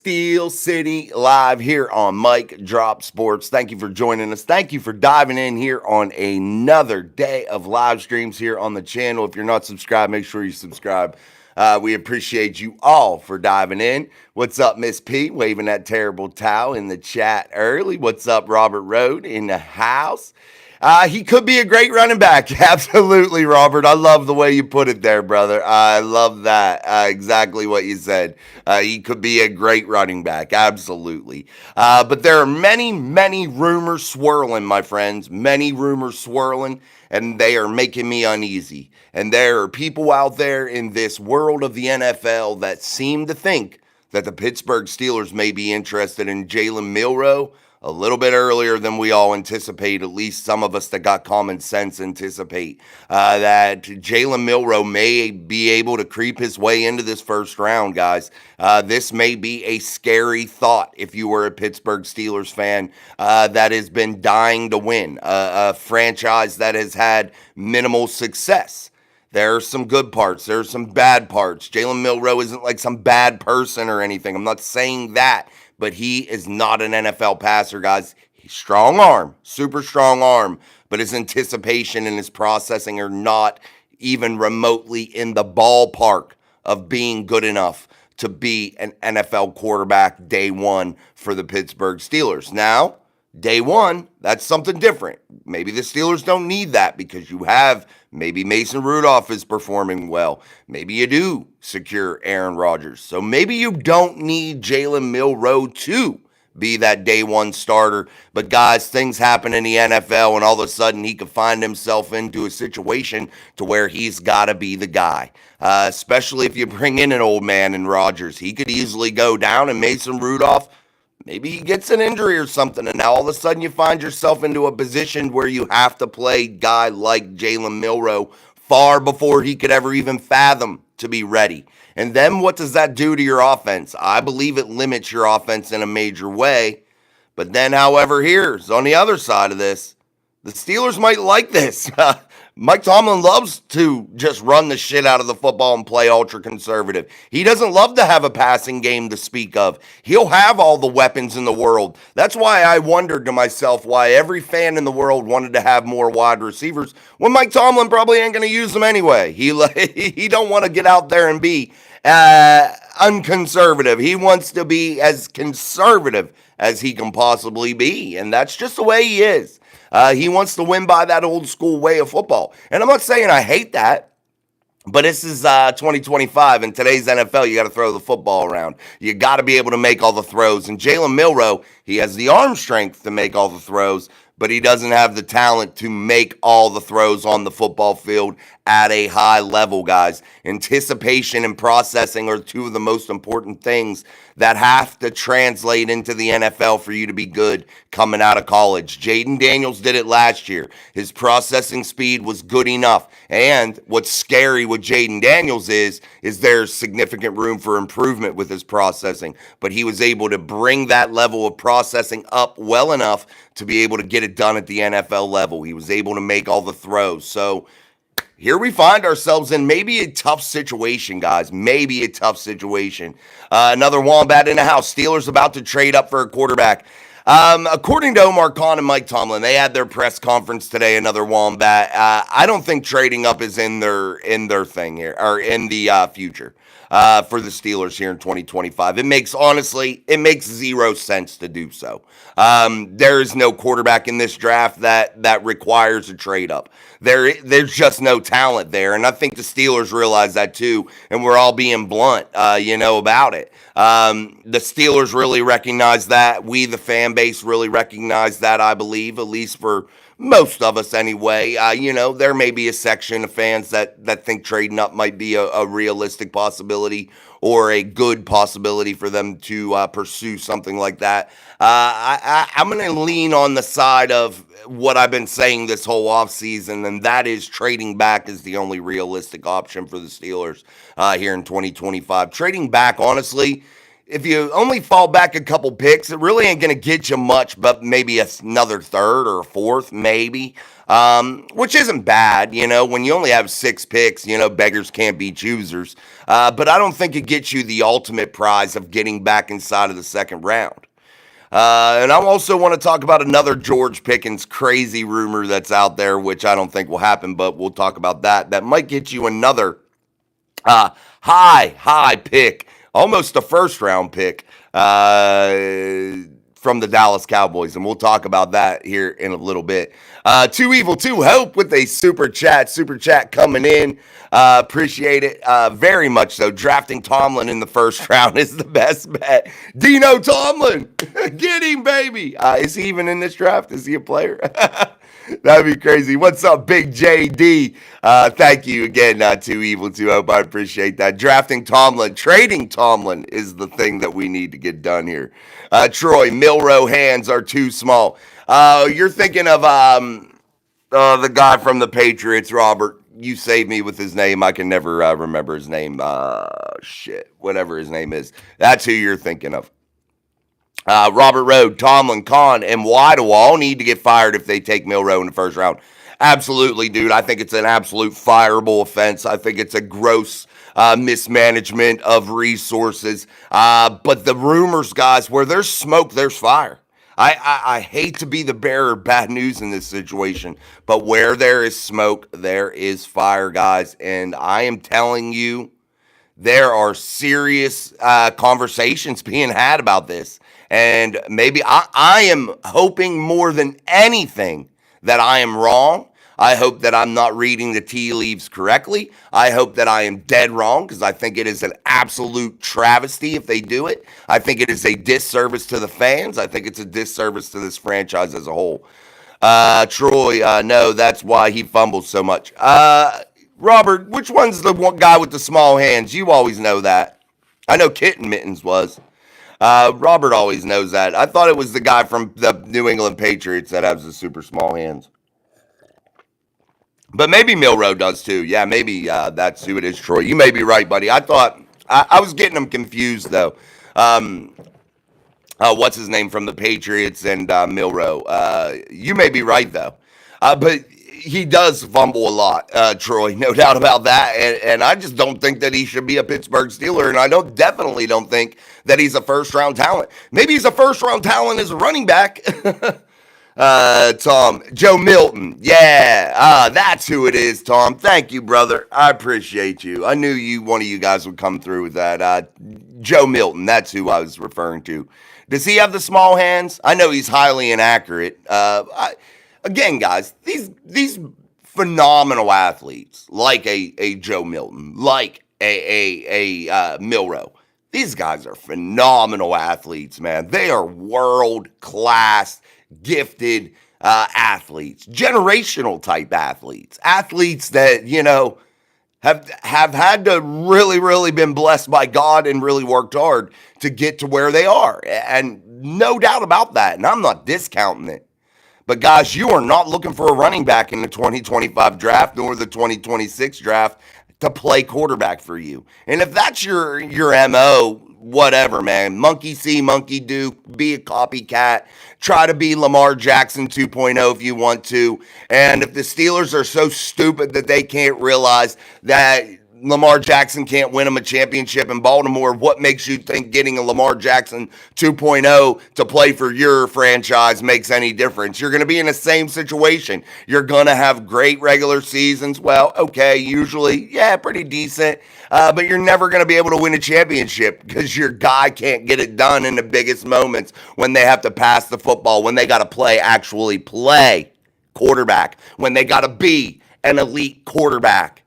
Steel City live here on Mike Drop Sports. Thank you for joining us. Thank you for diving in here on another day of live streams here on the channel. If you're not subscribed, make sure you subscribe. We appreciate you all for diving in. What's up, Miss P? Waving that terrible towel in the chat early. What's up, Robert Road in the house? He could be a great running back. Absolutely, Robert. I love the way you put it there, brother. I love that. Exactly what you said. He could be a great running back. Absolutely. But there are many, many rumors swirling, my friends. Many rumors swirling, and they are making me uneasy. And there are people out there in this world of the NFL that seem to think that the Pittsburgh Steelers may be interested in Jaylen Milroe a little bit earlier than we all anticipate. At least some of us that got common sense anticipate that Jaylen Milroe may be able to creep his way into this first round, guys. This may be a scary thought if you were a Pittsburgh Steelers fan that has been dying to win, a franchise that has had minimal success. There are some good parts. There are some bad parts. Jaylen Milroe isn't like some bad person or anything. I'm not saying that, but he is not an NFL passer, guys. He's strong arm, super strong arm, but his anticipation and his processing are not even remotely in the ballpark of being good enough to be an NFL quarterback day one for the Pittsburgh Steelers. Now, day one, that's something different. Maybe the Steelers don't need that because you have maybe Mason Rudolph is performing well. Maybe you do secure Aaron Rodgers. So maybe you don't need Jaylen Milroe to be that day one starter. But guys, things happen in the NFL and all of a sudden he could find himself into a situation to where he's got to be the guy. Especially if you bring in an old man in Rodgers. He could easily go down, and Mason Rudolph, maybe he gets an injury or something, and now all of a sudden you find yourself into a position where you have to play a guy like Jaylen Milroe far before he could ever even fathom to be ready. And then what does that do to your offense? I believe it limits your offense in a major way. But then, however, here's on the other side of this, the Steelers might like this. Mike Tomlin loves to just run the shit out of the football and play ultra conservative. He doesn't love to have a passing game to speak of. He'll have all the weapons in the world. That's why I wondered to myself why every fan in the world wanted to have more wide receivers when Mike Tomlin probably ain't going to use them anyway. He don't want to get out there and be unconservative. He wants to be as conservative as he can possibly be, and that's just the way he is. He wants to win by that old school way of football. And I'm not saying I hate that, but this is 2025. In today's NFL, you got to throw the football around. You got to be able to make all the throws. And Jaylen Milroe, he has the arm strength to make all the throws, but he doesn't have the talent to make all the throws on the football field at a high level, guys. Anticipation and processing are two of the most important things that have to translate into the NFL for you to be good coming out of college. Jaden Daniels did it last year. His processing speed was good enough. And what's scary with Jaden Daniels is there's significant room for improvement with his processing. But he was able to bring that level of processing up well enough to be able to get it done at the NFL level. He was able to make all the throws. So here we find ourselves in maybe a tough situation, guys. Maybe a tough situation. Another Wombat in the house. Steelers about to trade up for a quarterback. According to Omar Khan and Mike Tomlin, they had their press conference today. Another Wombat. I don't think trading up is in their thing here, or in the future for the Steelers here in 2025. It makes zero sense to do so. There is no quarterback in this draft that requires a trade up. There's just no talent there, and I think the Steelers realize that too, and we're all being blunt, about it. The Steelers really recognize that. We, the fan base, really recognize that, I believe, at least for most of us anyway. There may be a section of fans that think trading up might be a realistic possibility or a good possibility for them to pursue something like that. I'm going to lean on the side of what I've been saying this whole offseason, and that is trading back is the only realistic option for the Steelers here in 2025. Trading back, honestly, if you only fall back a couple picks, it really ain't going to get you much, but maybe another third or a fourth, maybe, which isn't bad. When you only have 6 picks, beggars can't be choosers. But I don't think it gets you the ultimate prize of getting back inside of the second round. And I also want to talk about another George Pickens crazy rumor that's out there, which I don't think will happen, but we'll talk about that. That might get you another high pick, almost a first round pick from the Dallas Cowboys. And we'll talk about that here in a little bit. Too Evil, Too Hope with a super chat coming in. Appreciate it very much so. Drafting Tomlin in the first round is the best bet. Dino Tomlin, get him, baby. Is he even in this draft? Is he a player? That'd be crazy. What's up, Big JD? Thank you again, Too Evil, Too Hope. I appreciate that. Drafting Tomlin, trading Tomlin is the thing that we need to get done here. Troy, Milroe hands are too small. You're thinking of the guy from the Patriots, Robert. You saved me with his name. I can never remember his name. Whatever his name is. That's who you're thinking of. Robert Road, Tomlin, Khan, and Waddle all need to get fired if they take Milroe in the first round. Absolutely, dude. I think it's an absolute fireable offense. I think it's a gross mismanagement of resources. But the rumors, guys, where there's smoke, there's fire. I hate to be the bearer of bad news in this situation, but where there is smoke, there is fire, guys. And I am telling you, there are serious conversations being had about this. And maybe I am hoping more than anything that I am wrong. I hope that I'm not reading the tea leaves correctly. I hope that I am dead wrong, because I think it is an absolute travesty if they do it. I think it is a disservice to the fans. I think it's a disservice to this franchise as a whole. Troy, no, that's why he fumbles so much. Robert, which one's the one guy with the small hands? You always know that. I know Kitten Mittens was. Robert always knows that. I thought it was the guy from the New England Patriots that has the super small hands. But maybe Milroe does too. Yeah, maybe that's who it is, Troy. You may be right, buddy. I thought I was getting them confused though. What's his name from the Patriots and Milroe? You may be right though. But he does fumble a lot, Troy. No doubt about that. And I just don't think that he should be a Pittsburgh Steeler. And I definitely don't think that he's a first-round talent. Maybe he's a first-round talent as a running back. Tom, Joe Milton. Yeah, that's who it is, Tom. Thank you, brother. I appreciate you. I knew one of you guys would come through with that. Joe Milton, that's who I was referring to. Does he have the small hands? I know he's highly inaccurate. Again, guys, these phenomenal athletes, like a Joe Milton, like a Milroe, these guys are phenomenal athletes, man. They are world-class, gifted athletes, generational type athletes that, have had to really been blessed by God and really worked hard to get to where they are. And no doubt about that. And I'm not discounting it. But guys, you are not looking for a running back in the 2025 draft nor the 2026 draft to play quarterback for you. And if that's your MO, whatever, man. Monkey see, monkey do. Be a copycat. Try to be Lamar Jackson 2.0 if you want to. And if the Steelers are so stupid that they can't realize that Lamar Jackson can't win them a championship in Baltimore, what makes you think getting a Lamar Jackson 2.0 to play for your franchise makes any difference? You're going to be in the same situation. You're going to have great regular seasons. Well, okay, usually, yeah, pretty decent. But you're never going to be able to win a championship because your guy can't get it done in the biggest moments when they have to pass the football, when they got to actually play quarterback, when they got to be an elite quarterback.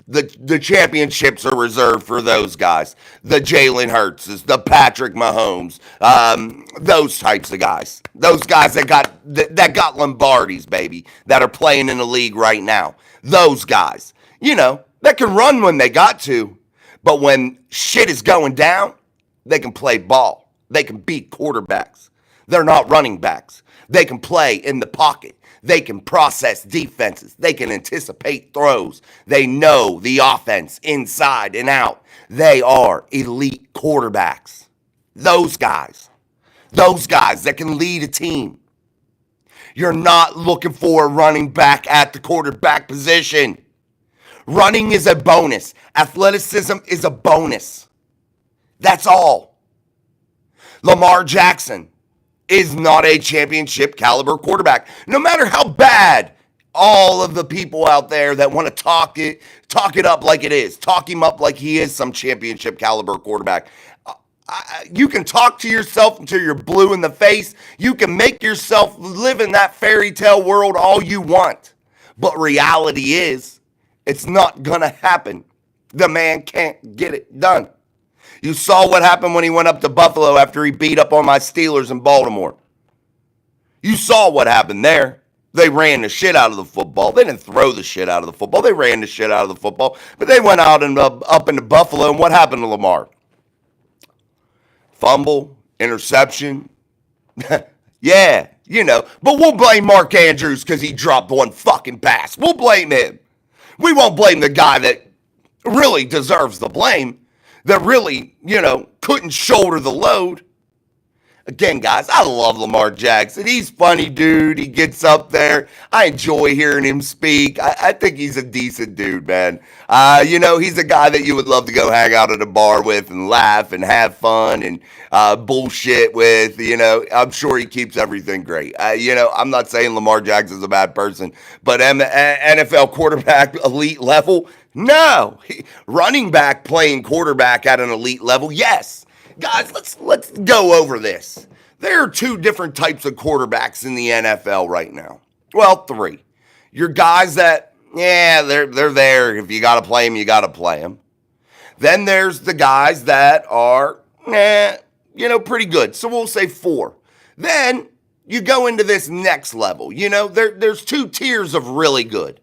The championships are reserved for those guys. The Jalen Hurtses, the Patrick Mahomes, those types of guys. Those guys that got Lombardis, baby, that are playing in the league right now. Those guys, that can run when they got to, but when shit is going down, they can play ball. They can beat quarterbacks. They're not running backs. They can play in the pocket. They can process defenses. They can anticipate throws. They know the offense inside and out. They are elite quarterbacks. Those guys. Those guys that can lead a team. You're not looking for a running back at the quarterback position. Running is a bonus. Athleticism is a bonus. That's all. Lamar Jackson is not a championship caliber quarterback. No matter how bad all of the people out there that want to talk it up like it is, talk him up like he is some championship caliber quarterback. You can talk to yourself until you're blue in the face. You can make yourself live in that fairy tale world all you want. But reality is, it's not going to happen. The man can't get it done. You saw what happened when he went up to Buffalo after he beat up on my Steelers in Baltimore. You saw what happened there. They ran the shit out of the football. They didn't throw the shit out of the football. They ran the shit out of the football. But they went out and up into Buffalo, and what happened to Lamar? Fumble, interception. Yeah, but we'll blame Mark Andrews because he dropped one fucking pass. We'll blame him. We won't blame the guy that really deserves the blame, that really, couldn't shoulder the load. Again, guys, I love Lamar Jackson. He's funny, dude. He gets up there. I enjoy hearing him speak. I think he's a decent dude, man. He's a guy that you would love to go hang out at a bar with and laugh and have fun and bullshit with. I'm sure he keeps everything great. I'm not saying Lamar Jackson's a bad person, but NFL quarterback elite level, no. Running back playing quarterback at an elite level, yes. Guys, let's go over this. There are two different types of quarterbacks in the NFL right now. Well, three. Your guys that, they're there. If you got to play them, you got to play them. Then there's the guys that are, pretty good. So we'll say four. Then you go into this next level. There's two tiers of really good.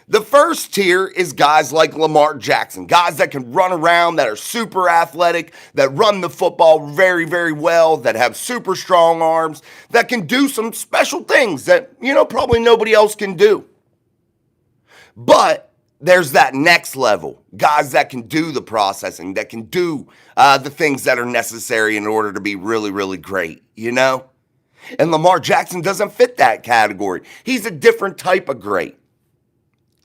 The first tier is guys like Lamar Jackson, guys that can run around, that are super athletic, that run the football very, very well, that have super strong arms, that can do some special things that, probably nobody else can do. But there's that next level, guys that can do the processing, that can do the things that are necessary in order to be really, really great, And Lamar Jackson doesn't fit that category. He's a different type of great.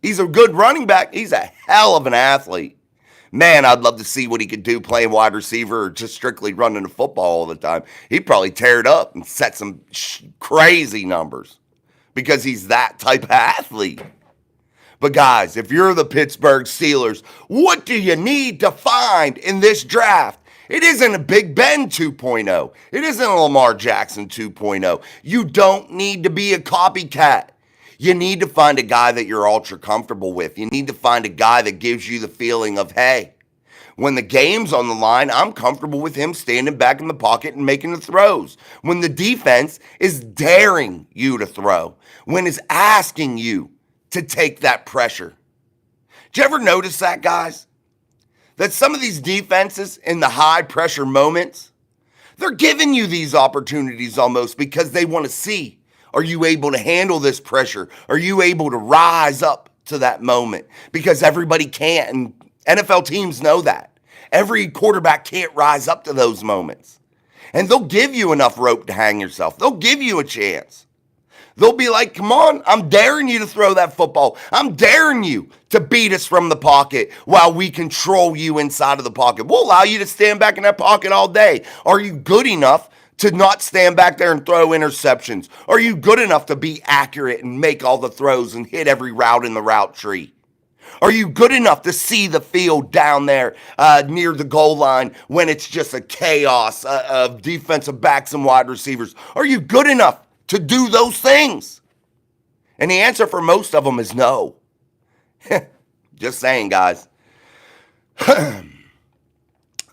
He's a good running back. He's a hell of an athlete. Man, I'd love to see what he could do playing wide receiver or just strictly running the football all the time. He'd probably tear it up and set some crazy numbers because he's that type of athlete. But guys, if you're the Pittsburgh Steelers, what do you need to find in this draft? It isn't a Big Ben 2.0. It isn't a Lamar Jackson 2.0. You don't need to be a copycat. You need to find a guy that you're ultra comfortable with. You need to find a guy that gives you the feeling of, hey, when the game's on the line, I'm comfortable with him standing back in the pocket and making the throws. When the defense is daring you to throw, when it's asking you to take that pressure. Did you ever notice that, guys? That some of these defenses in the high pressure moments, they're giving you these opportunities almost because they want to see, are you able to handle this pressure? Are you able to rise up to that moment? Because everybody can't, and NFL teams know that. Every quarterback can't rise up to those moments. And they'll give you enough rope to hang yourself. They'll give you a chance. They'll be like, come on, I'm daring you to throw that football. I'm daring you to beat us from the pocket while we control you inside of the pocket. We'll allow you to stand back in that pocket all day. Are you good enough to not stand back there and throw interceptions? Are you good enough to be accurate and make all the throws and hit every route in the route tree? Are you good enough to see the field down there near the goal line when it's just a chaos of defensive backs and wide receivers? Are you good enough to do those things? And the answer for most of them is no. Just saying, guys.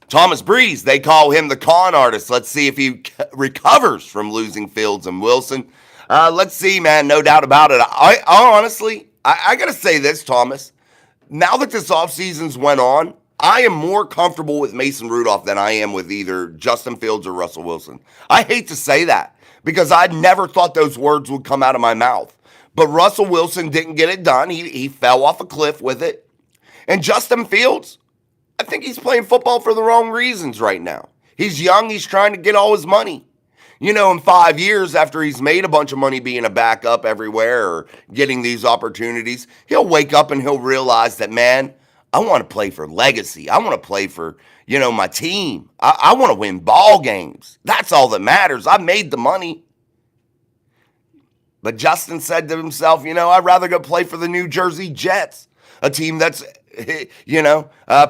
Thomas Breeze, they call him the con artist. Let's see if he recovers from losing Fields and Wilson. Let's see, man. No doubt about it. I honestly got to say this, Thomas. Now that this offseason's went on, I am more comfortable with Mason Rudolph than I am with either Justin Fields or Russell Wilson. I hate to say that because I never thought those words would come out of my mouth. But Russell Wilson didn't get it done. He fell off a cliff with it. And Justin Fields, I think he's playing football for the wrong reasons right now. He's young. He's trying to get all his money. You know, in 5 years, after he's made a bunch of money being a backup everywhere or getting these opportunities, he'll wake up and he'll realize that, man, I want to play for legacy. I want to play for, my team. I want to win ball games. That's all that matters. I made the money. But Justin said to himself, I'd rather go play for the New Jersey Jets, a team that's,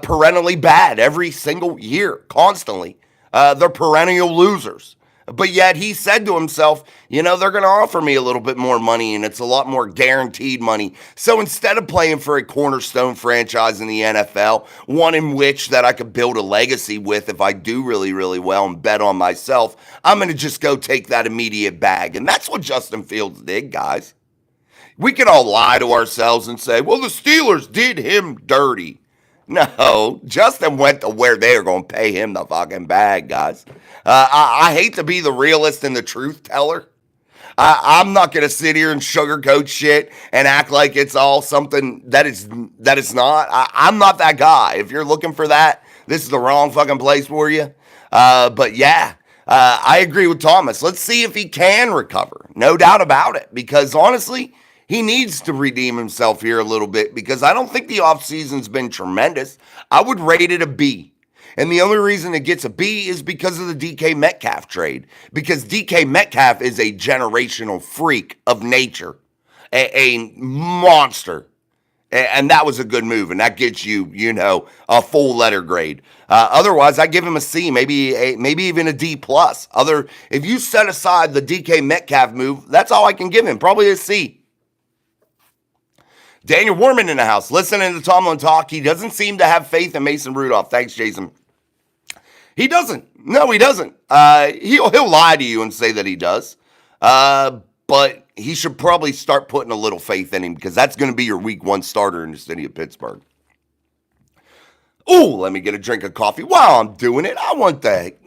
perennially bad every single year, constantly. They're perennial losers. But yet he said to himself, they're going to offer me a little bit more money and it's a lot more guaranteed money. So instead of playing for a cornerstone franchise in the NFL, one in which that I could build a legacy with if I do really, really well and bet on myself, I'm going to just go take that immediate bag. And that's what Justin Fields did, guys. We can all lie to ourselves and say, well, the Steelers did him dirty. No, Justin went to where they are going to pay him the fucking bag, guys. I hate to be the realist and the truth teller. I'm not going to sit here and sugarcoat shit and act like it's all something that it's not. I'm not that guy. If you're looking for that, this is the wrong fucking place for you. But yeah, I agree with Thomas. Let's see if he can recover. No doubt about it. Because honestly, he needs to redeem himself here a little bit because I don't think the offseason's been tremendous. I would rate it a B. And the only reason it gets a B is because of the DK Metcalf trade. Because DK Metcalf is a generational freak of nature, a monster. And that was a good move. And that gets you, a full letter grade. Otherwise, I give him a C, maybe even a D plus. If you set aside the DK Metcalf move, that's all I can give him. Probably a C. Daniel Warman in the house, listening to Tomlin talk. He doesn't seem to have faith in Mason Rudolph. Thanks, Jason. He doesn't. No, he doesn't. He'll lie to you and say that he does. But he should probably start putting a little faith in him because that's going to be your week 1 starter in the city of Pittsburgh. Ooh, let me get a drink of coffee. While I'm doing it,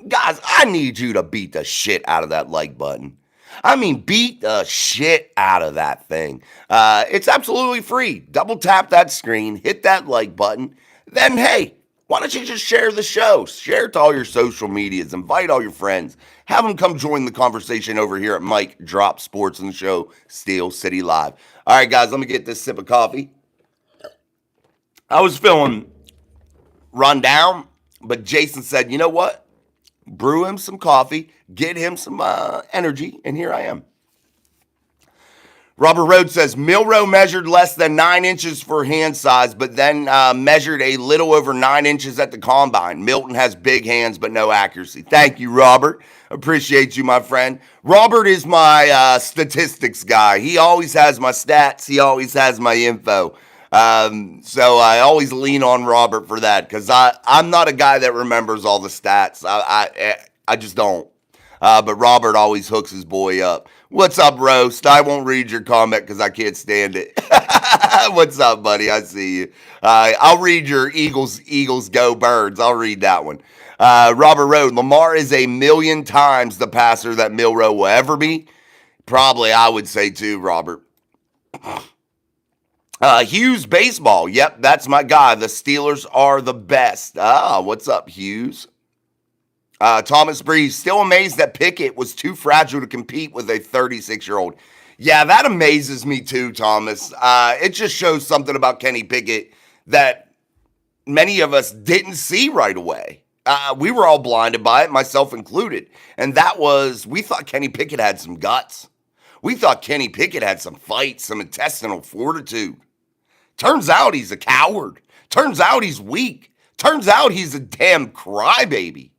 guys, I need you to beat the shit out of that like button. I mean, beat the shit out of that thing. It's absolutely free. Double tap that screen, hit that like button. Then, hey, why don't you just share the show? Share it to all your social medias. Invite all your friends. Have them come join the conversation over here at Mike Drop Sports and the show Steel City Live. All right, guys, let me get this sip of coffee. I was feeling run down, but Jason said, you know what? Brew him some coffee, get him some energy, and here I am. Robert Rhodes says, Milroe measured less than 9 inches for hand size, but then measured a little over 9 inches at the combine. Milton has big hands, but no accuracy. Thank you, Robert. Appreciate you, my friend. Robert is my statistics guy. He always has my stats. He always has my info. So I always lean on Robert for that because I'm not a guy that remembers all the stats. I just don't. But Robert always hooks his boy up. What's up, Roast? I won't read your comment because I can't stand it. What's up, buddy? I see you. I'll read your Eagles go Birds. I'll read that one. Robert Road, Lamar is a million times the passer that Milroe will ever be. Probably, I would say too, Robert. Hughes Baseball. Yep, that's my guy. The Steelers are the best. What's up, Hughes? Thomas Breeze, still amazed that Pickett was too fragile to compete with a 36-year-old. Yeah, that amazes me too, Thomas. It just shows something about Kenny Pickett that many of us didn't see right away. We were all blinded by it, myself included. And that was, we thought Kenny Pickett had some guts. We thought Kenny Pickett had some fight, some intestinal fortitude. Turns out he's a coward. Turns out he's weak. Turns out he's a damn crybaby.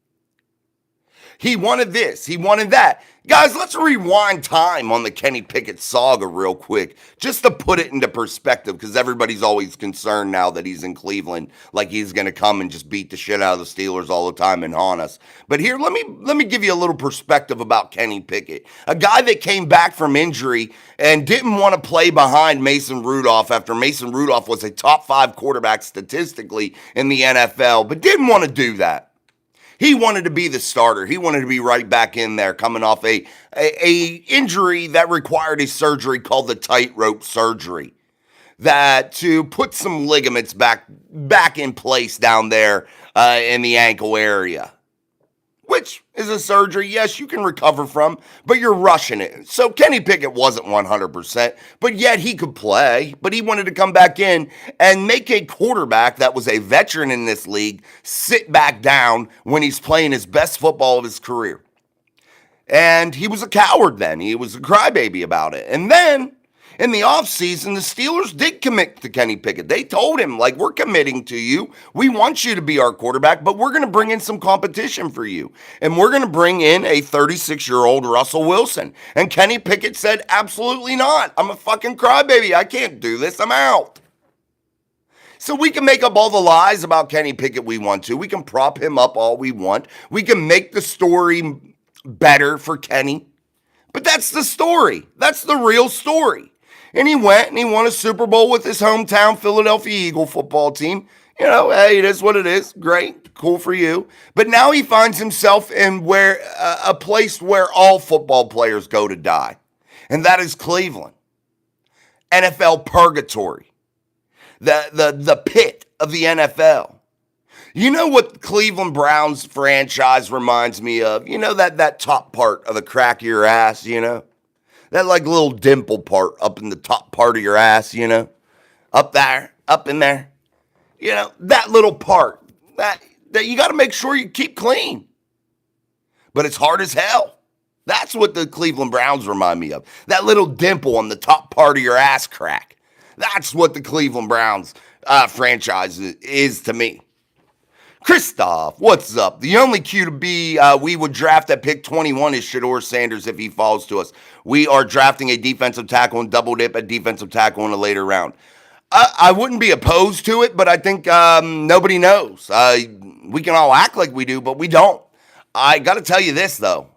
He wanted this. He wanted that. Guys, let's rewind time on the Kenny Pickett saga real quick, just to put it into perspective, because everybody's always concerned now that he's in Cleveland, like he's going to come and just beat the shit out of the Steelers all the time and haunt us. But here, let me give you a little perspective about Kenny Pickett, a guy that came back from injury and didn't want to play behind Mason Rudolph after Mason Rudolph was a top 5 quarterback statistically in the NFL, but didn't want to do that. He wanted to be the starter. He wanted to be right back in there, coming off a injury that required a surgery called the tightrope surgery, that to put some ligaments back in place down there in the ankle area. which is a surgery, yes, you can recover from, but you're rushing it. So Kenny Pickett wasn't 100%, but yet he could play, but he wanted to come back in and make a quarterback that was a veteran in this league sit back down when he's playing his best football of his career. And he was a coward then. He was a crybaby about it. And then in the offseason, the Steelers did commit to Kenny Pickett. They told him, like, we're committing to you. We want you to be our quarterback, but we're going to bring in some competition for you. And we're going to bring in a 36-year-old Russell Wilson. And Kenny Pickett said, absolutely not. I'm a fucking crybaby. I can't do this. I'm out. So we can make up all the lies about Kenny Pickett we want to. We can prop him up all we want. We can make the story better for Kenny. But that's the story. That's the real story. And he went and he won a Super Bowl with his hometown Philadelphia Eagle football team. You know, hey, it is what it is. Great. Cool for you. But now he finds himself in a place where all football players go to die. And that is Cleveland. NFL purgatory. The pit of the NFL. You know what Cleveland Browns franchise reminds me of? You know that top part of the crack of your ass, you know? That like little dimple part up in the top part of your ass, you know? Up there, up in there. You know, that little part. That you got to make sure you keep clean. But it's hard as hell. That's what the Cleveland Browns remind me of. That little dimple on the top part of your ass crack. That's what the Cleveland Browns franchise is to me. Christoph, what's up? The only QB we would draft at pick 21 is Shedeur Sanders if he falls to us. We are drafting a defensive tackle and double dip at defensive tackle in a later round. I wouldn't be opposed to it, but I think nobody knows. We can all act like we do, but we don't. I got to tell you this, though.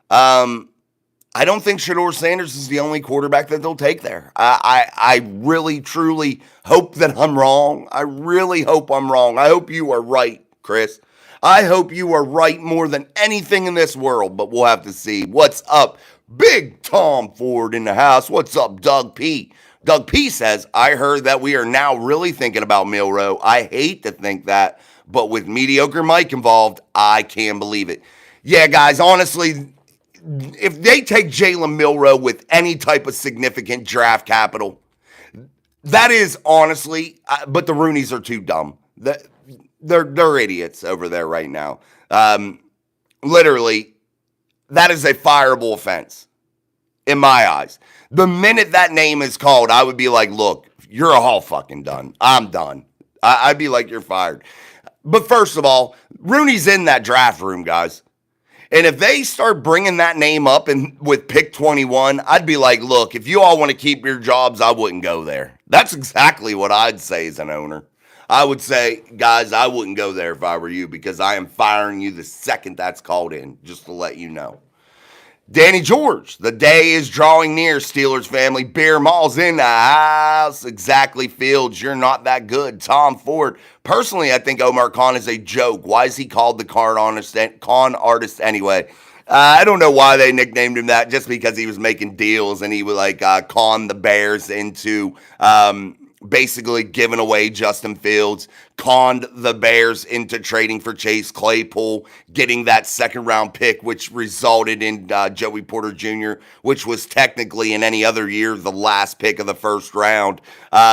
I don't think Shedeur Sanders is the only quarterback that they'll take there. I really, truly hope that I'm wrong. I really hope I'm wrong. I hope you are right, Chris. I hope you are right more than anything in this world, but we'll have to see. What's up? Big Tom Ford in the house. What's up, Doug P? Doug P says, I heard that we are now really thinking about Milroe. I hate to think that, but with mediocre Mike involved, I can't believe it. Yeah, guys, honestly, if they take Jaylen Milroe with any type of significant draft capital, that is honestly, but the Rooneys are too dumb. They're idiots over there right now. Literally, that is a fireable offense in my eyes. The minute that name is called, I would be like, look, you're all fucking done. I'm done. I'd be like, you're fired. But first of all, Rooney's in that draft room, guys. And if they start bringing that name up and with pick 21, I'd be like, look, if you all want to keep your jobs, I wouldn't go there. That's exactly what I'd say as an owner. I would say, guys, I wouldn't go there if I were you because I am firing you the second that's called in, just to let you know. Danny George, the day is drawing near, Steelers family. Beer Mall's in the house. Exactly, Fields, you're not that good. Tom Ford, personally, I think Omar Khan is a joke. Why is he called the con artist anyway? I don't know why they nicknamed him that, just because he was making deals and he would like con the Bears into basically giving away Justin Fields, conned the Bears into trading for Chase Claypool, getting that second-round pick, which resulted in Joey Porter Jr., which was technically in any other year the last pick of the first round.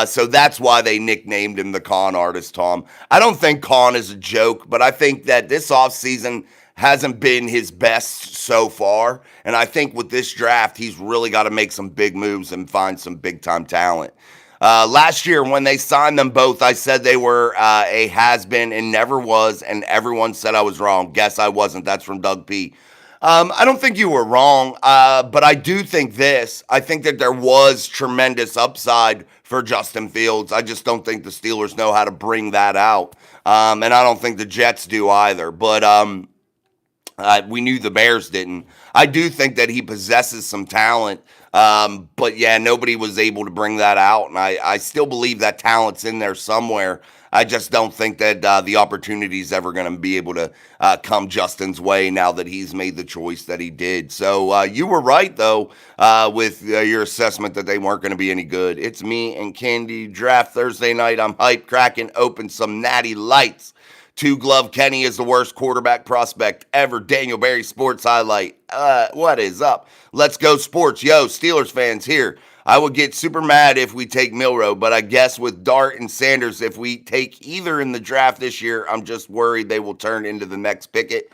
So that's why they nicknamed him the con artist, Tom. I don't think con is a joke, but I think that this offseason hasn't been his best so far, and I think with this draft, he's really got to make some big moves and find some big-time talent. Last year, when they signed them both, I said they were a has-been and never was, and everyone said I was wrong. Guess I wasn't. That's from Doug P. I don't think you were wrong, but I do think this. I think that there was tremendous upside for Justin Fields. I just don't think the Steelers know how to bring that out, and I don't think the Jets do either. But we knew the Bears didn't. I do think that he possesses some talent. But yeah, nobody was able to bring that out. And I still believe that talent's in there somewhere. I just don't think that the opportunity is ever going to be able to come Justin's way now that he's made the choice that he did. So you were right, though, with your assessment that they weren't going to be any good. It's me and Candy. Draft Thursday night. I'm hyped, cracking open some natty lights. Two Glove Kenny is the worst quarterback prospect ever. Daniel Berry Sports Highlight. What is up? Let's go sports. Yo, Steelers fans here. I would get super mad if we take Milroe, but I guess with Dart and Sanders, if we take either in the draft this year, I'm just worried they will turn into the next Pickett.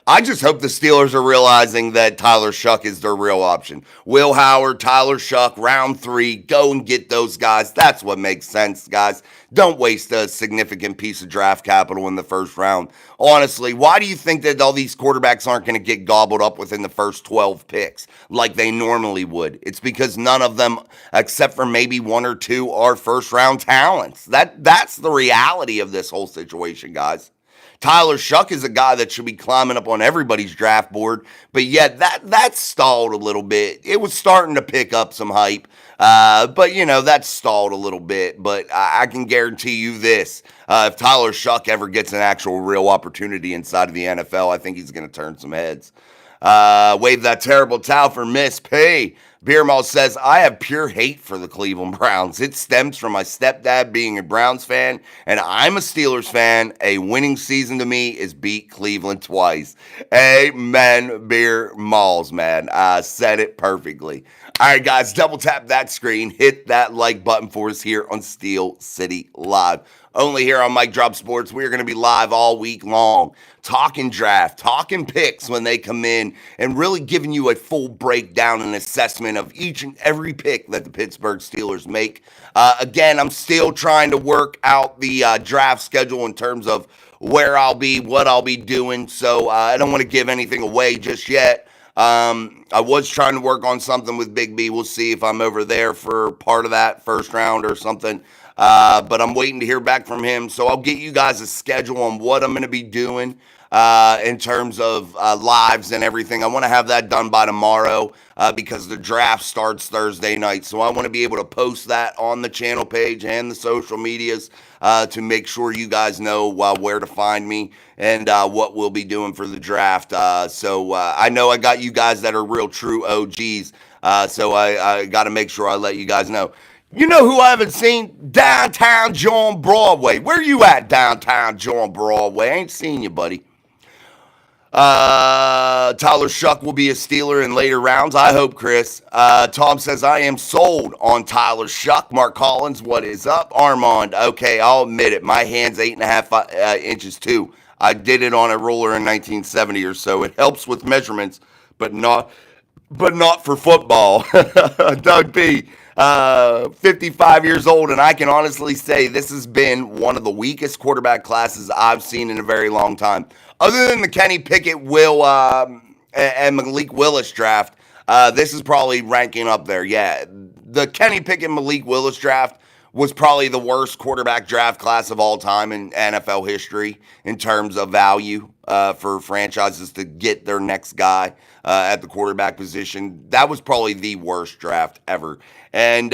I just hope the Steelers are realizing that Tyler Shuck is their real option. Will Howard, Tyler Shuck, round 3, go and get those guys. That's what makes sense, guys. Don't waste a significant piece of draft capital in the first round. Honestly, why do you think that all these quarterbacks aren't going to get gobbled up within the first 12 picks like they normally would? It's because none of them, except for maybe 1 or 2, are first-round talents. That's the reality of this whole situation, guys. Tyler Shuck is a guy that should be climbing up on everybody's draft board, but yet that stalled a little bit. It was starting to pick up some hype, but that stalled a little bit. But I can guarantee you this: if Tyler Shuck ever gets an actual real opportunity inside of the NFL, I think he's going to turn some heads. Wave that terrible towel for Miss P. Beermal says, I have pure hate for the Cleveland Browns. It stems from my stepdad being a Browns fan, and I'm a Steelers fan. A winning season to me is beat Cleveland twice. Amen, Beer Malls, man. I said it perfectly. All right, guys, double tap that screen. Hit that like button for us here on Steel City Live. Only here on Mike Drop Sports. We're going to be live all week long, talking draft, talking picks when they come in, and really giving you a full breakdown and assessment of each and every pick that the Pittsburgh Steelers make. Again, I'm still trying to work out the draft schedule in terms of where I'll be, what I'll be doing, so I don't want to give anything away just yet. I was trying to work on something with Big B. We'll see if I'm over there for part of that first round or something. But I'm waiting to hear back from him. So I'll get you guys a schedule on what I'm going to be doing in terms of lives and everything. I want to have that done by tomorrow because the draft starts Thursday night. So I want to be able to post that on the channel page and the social medias to make sure you guys know where to find me and what we'll be doing for the draft. So I know I got you guys that are real true OGs. So I got to make sure I let you guys know. You know who I haven't seen? Downtown John Broadway. Where you at, Downtown John Broadway? I ain't seen you, buddy. Tyler Shuck will be a Steeler in later rounds. I hope, Chris. Tom says, I am sold on Tyler Shuck. Mark Collins, what is up? Armand, okay, I'll admit it. My hand's 8.5 inches too. I did it on a roller in 1970 or so. It helps with measurements, but not for football. Doug P. 55 years old, and I can honestly say this has been one of the weakest quarterback classes I've seen in a very long time. Other than the Kenny Pickett, and Malik Willis draft, this is probably ranking up there. Yeah, the Kenny Pickett, Malik Willis draft was probably the worst quarterback draft class of all time in NFL history in terms of value for franchises to get their next guy at the quarterback position. That was probably the worst draft ever. And,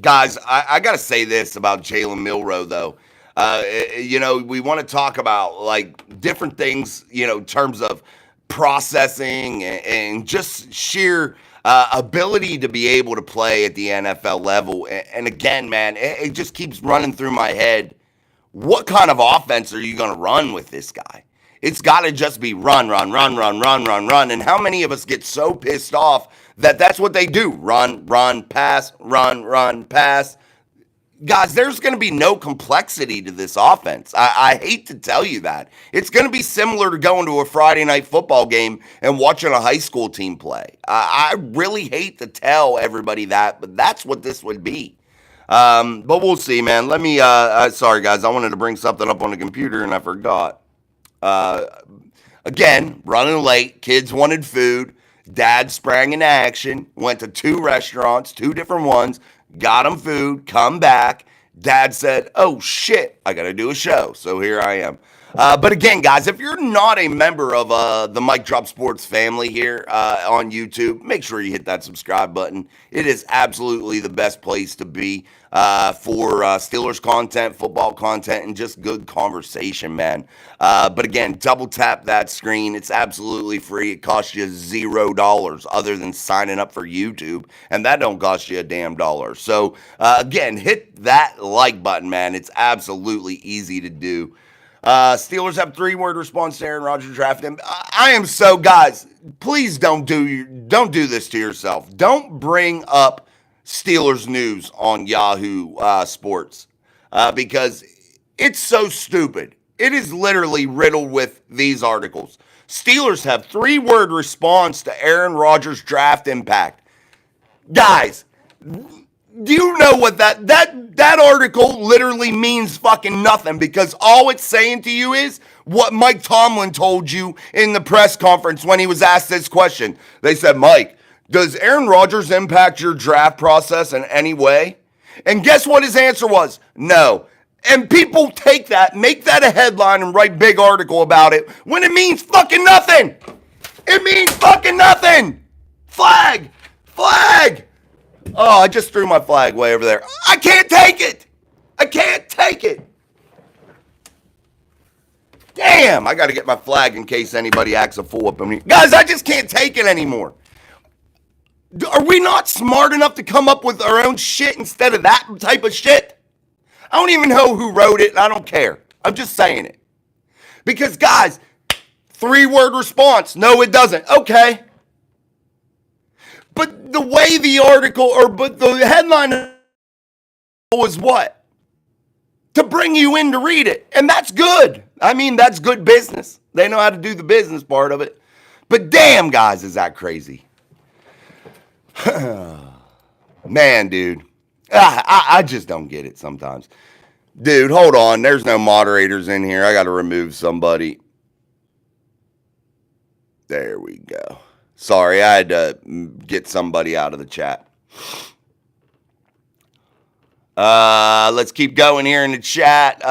guys, I got to say this about Jaylen Milroe, though. We want to talk about, like, different things, in terms of processing and just sheer ability to be able to play at the NFL level. And again, man, it just keeps running through my head. What kind of offense are you going to run with this guy? It's got to just be run. And how many of us get so pissed off that that's what they do? Run, pass. Guys, there's going to be no complexity to this offense. I hate to tell you that. It's going to be similar to going to a Friday night football game and watching a high school team play. I really hate to tell everybody that, but that's what this would be. But we'll see, man. Let me, sorry, guys. I wanted to bring something up on the computer, and I forgot. Again, running late. Kids wanted food. Dad sprang into action. Went to 2 restaurants, 2 different ones. Got him food, come back. Dad said, oh, shit, I got to do a show. So here I am. But again, guys, if you're not a member of the Mike Drop Sports family here on YouTube, make sure you hit that subscribe button. It is absolutely the best place to be for Steelers content, football content, and just good conversation, man. But again, double tap that screen. It's absolutely free. It costs you $0 other than signing up for YouTube, and that don't cost you a damn dollar. So again, hit that like button, man. It's absolutely easy to do. Steelers have 3-word response to Aaron Rodgers drafting. I am so, guys, please don't do this to yourself. Don't bring up Steelers news on Yahoo Sports because it's so stupid. It is literally riddled with these articles. Steelers have 3-word response to Aaron Rodgers draft impact. Guys, do you know what that article literally means fucking nothing, because all it's saying to you is what Mike Tomlin told you in the press conference when he was asked this question. They said, Mike, does Aaron Rodgers impact your draft process in any way? And guess what his answer was? No. And people take that, make that a headline, and write big article about it when it means fucking nothing. It means fucking nothing. Flag. Flag. Oh, I just threw my flag way over there. I can't take it. I can't take it. Damn, I got to get my flag in case anybody acts a fool up on me. Guys, I just can't take it anymore. Are we not smart enough to come up with our own shit instead of that type of shit? I don't even know who wrote it, and I don't care. I'm just saying it. Because, guys, 3-word response. No, it doesn't. Okay. But the way the article, but the headline was what? To bring you in to read it. And that's good. I mean, that's good business. They know how to do the business part of it. But damn, guys, is that crazy. Man, dude. I just don't get it sometimes. Dude, hold on. There's no moderators in here. I got to remove somebody. There we go. Sorry, I had to get somebody out of the chat. Let's keep going here in the chat.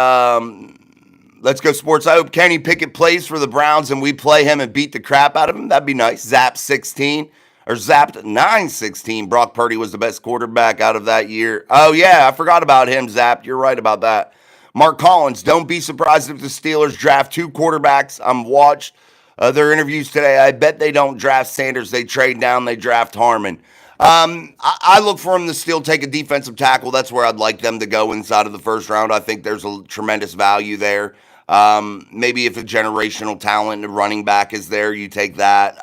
Let's go sports. I hope Kenny Pickett plays for the Browns and we play him and beat the crap out of him. That'd be nice. Zapped 916. Brock Purdy was the best quarterback out of that year. Oh, yeah, I forgot about him, Zapped. You're right about that. Mark Collins, don't be surprised if the Steelers draft 2 quarterbacks. I'm watched their interviews today. I bet they don't draft Sanders. They trade down. They draft Harmon. I look for them to still take a defensive tackle. That's where I'd like them to go inside of the first round. I think there's a tremendous value there. Maybe if a generational talent running back is there, you take that.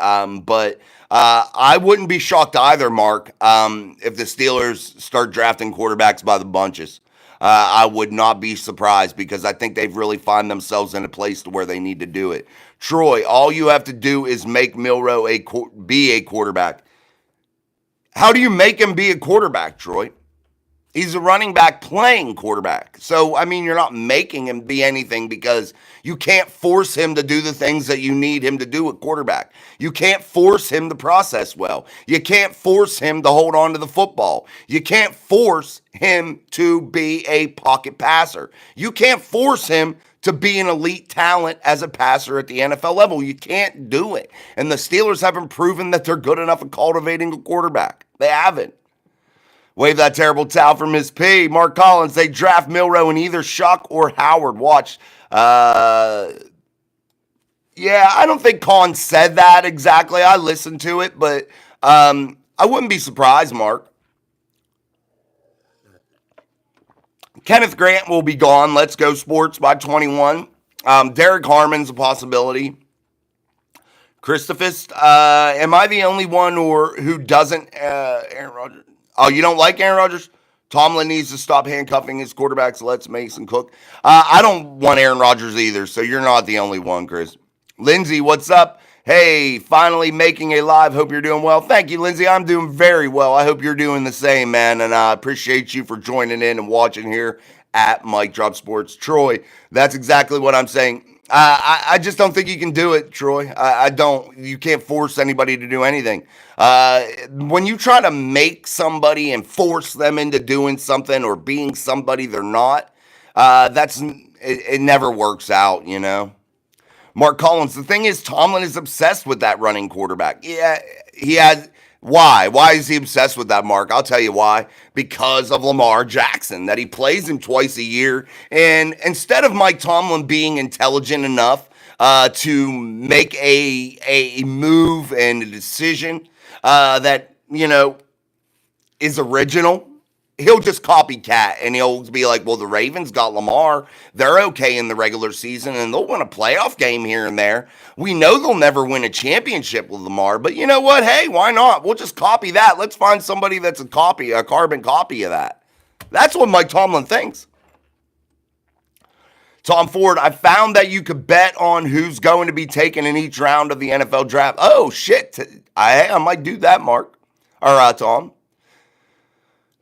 But I wouldn't be shocked either, Mark, if the Steelers start drafting quarterbacks by the bunches. I would not be surprised because I think they've really found themselves in a place to where they need to do it. Troy, all you have to do is make Milroe be a quarterback. How do you make him be a quarterback, Troy? He's a running back playing quarterback. So, I mean, you're not making him be anything because you can't force him to do the things that you need him to do at quarterback. You can't force him to process well. You can't force him to hold on to the football. You can't force him to be a pocket passer. You can't force him to be an elite talent as a passer at the NFL level. You can't do it. And the Steelers haven't proven that they're good enough at cultivating a quarterback. They haven't. Wave that terrible towel for Miss P. Mark Collins, they draft Milroe in either Shuck or Howard. Watch. Yeah, I don't think Khan said that exactly. I listened to it, but I wouldn't be surprised, Mark. Kenneth Grant will be gone. Let's go sports by 21. Derek Harmon's a possibility. Christophist, am I the only one who doesn't Aaron Rodgers? Oh, you don't like Aaron Rodgers? Tomlin needs to stop handcuffing his quarterbacks. Let's Mason cook. I don't want Aaron Rodgers either, so you're not the only one, Chris. Lindsay, what's up? Hey, finally making a live. Hope you're doing well. Thank you, Lindsay. I'm doing very well. I hope you're doing the same, man, and I appreciate you for joining in and watching here at Mike Drop Sports. Troy, that's exactly what I'm saying. I just don't think you can do it, Troy. I don't. You can't force anybody to do anything. When you try to make somebody and force them into doing something or being somebody they're not, it never works out, you know. Mark Collins, the thing is, Tomlin is obsessed with that running quarterback. Yeah, he has. Why? Why is he obsessed with that, Mark? I'll tell you why. Because of Lamar Jackson, that he plays him twice a year. And instead of Mike Tomlin being intelligent enough to make a move and a decision that, you know, is original, he'll just copycat and he'll be like, well, the Ravens got Lamar. They're okay in the regular season and they'll win a playoff game here and there. We know they'll never win a championship with Lamar, but you know what? Hey, why not? We'll just copy that. Let's find somebody that's a carbon copy of that. That's what Mike Tomlin thinks. Tom Ford, I found that you could bet on who's going to be taken in each round of the NFL draft. Oh, shit. I might do that, Mark. All right, Tom.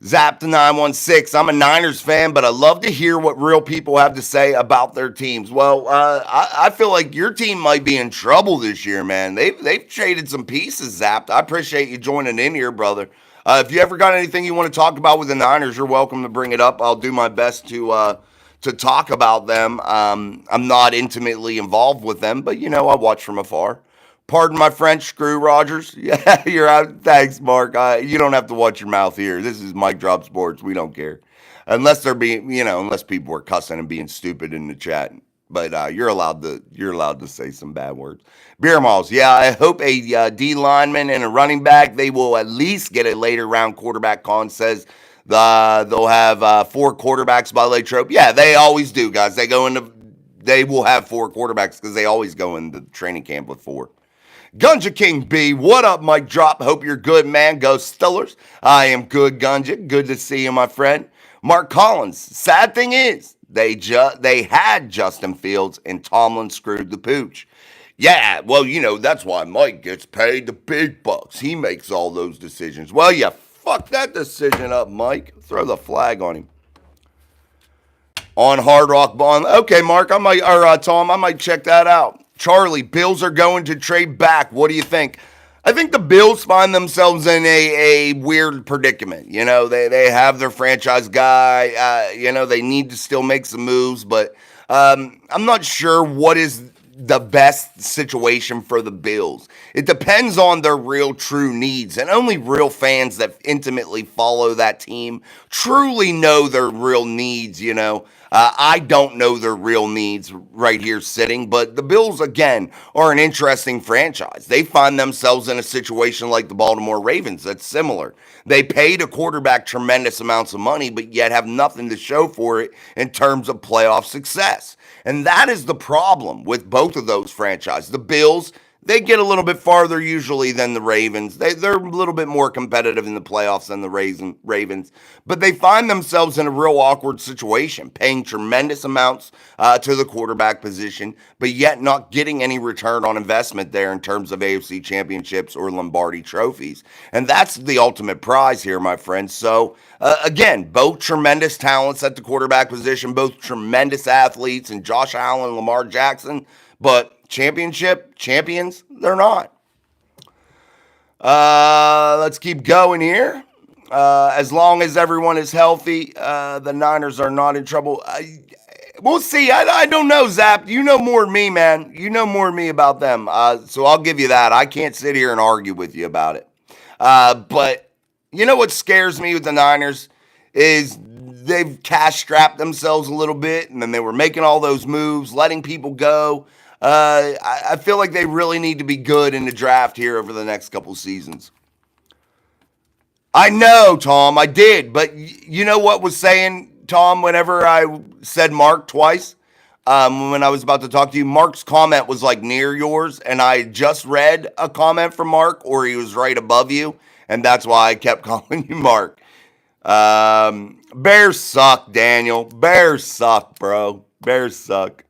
Zap to 916. I'm a Niners fan, but I love to hear what real people have to say about their teams. Well, I feel like your team might be in trouble this year, man. They've traded some pieces, Zap. I appreciate you joining in here, brother. If you ever got anything you want to talk about with the Niners, you're welcome to bring it up. I'll do my best to talk about them. I'm not intimately involved with them, but, I watch from afar. Pardon my French, screw Rogers. Yeah, you're out. Thanks, Mark. You don't have to watch your mouth here. This is Mike Drop Sports. We don't care. Unless they're being, unless people are cussing and being stupid in the chat. But you're allowed to say some bad words. Beer Malls. Yeah, I hope a D lineman and a running back, they will at least get a later round quarterback. Khan says they'll have 4 quarterbacks by Latrobe. Yeah, they always do, guys. They will have 4 quarterbacks because they always go into training camp with 4. Gunja King B, what up, Mike Drop? Hope you're good, man. Go Stillers. I am good, Gunja. Good to see you, my friend. Mark Collins. Sad thing is, they had Justin Fields and Tomlin screwed the pooch. Yeah, well, that's why Mike gets paid the big bucks. He makes all those decisions. Well, you fuck that decision up, Mike. Throw the flag on him. On Hard Rock Bond. Okay, Mark, Tom, I might check that out. Charlie, Bills are going to trade back. What do you think? I think the Bills find themselves in a weird predicament. They have their franchise guy. They need to still make some moves, but I'm not sure what is the best situation for the Bills. It depends on their real true needs, and only real fans that intimately follow that team truly know their real needs. I don't know their real needs right here sitting, but the Bills, again, are an interesting franchise. They find themselves in a situation like the Baltimore Ravens that's similar. They paid a quarterback tremendous amounts of money, but yet have nothing to show for it in terms of playoff success. And that is the problem with both of those franchises. The Bills, they get a little bit farther usually than the Ravens. They're a little bit more competitive in the playoffs than the Ravens. But they find themselves in a real awkward situation, paying tremendous amounts to the quarterback position, but yet not getting any return on investment there in terms of AFC championships or Lombardi trophies. And that's the ultimate prize here, my friends. So, again, both tremendous talents at the quarterback position, both tremendous athletes, and Josh Allen and Lamar Jackson, but champions, they're not. Let's keep going here. As long as everyone is healthy, the Niners are not in trouble. We'll see. I don't know, Zap. You know more than me, man. You know more than me about them. So I'll give you that. I can't sit here and argue with you about it. But you know what scares me with the Niners is they've cash-strapped themselves a little bit, and then they were making all those moves, letting people go. I feel like they really need to be good in the draft here over the next couple seasons. I know, Tom, I did. But you know what was saying, Tom, whenever I said Mark twice, when I was about to talk to you, Mark's comment was like near yours, and I just read a comment from Mark, or he was right above you, and that's why I kept calling you Mark. Bears suck, Daniel. Bears suck, bro. Bears suck.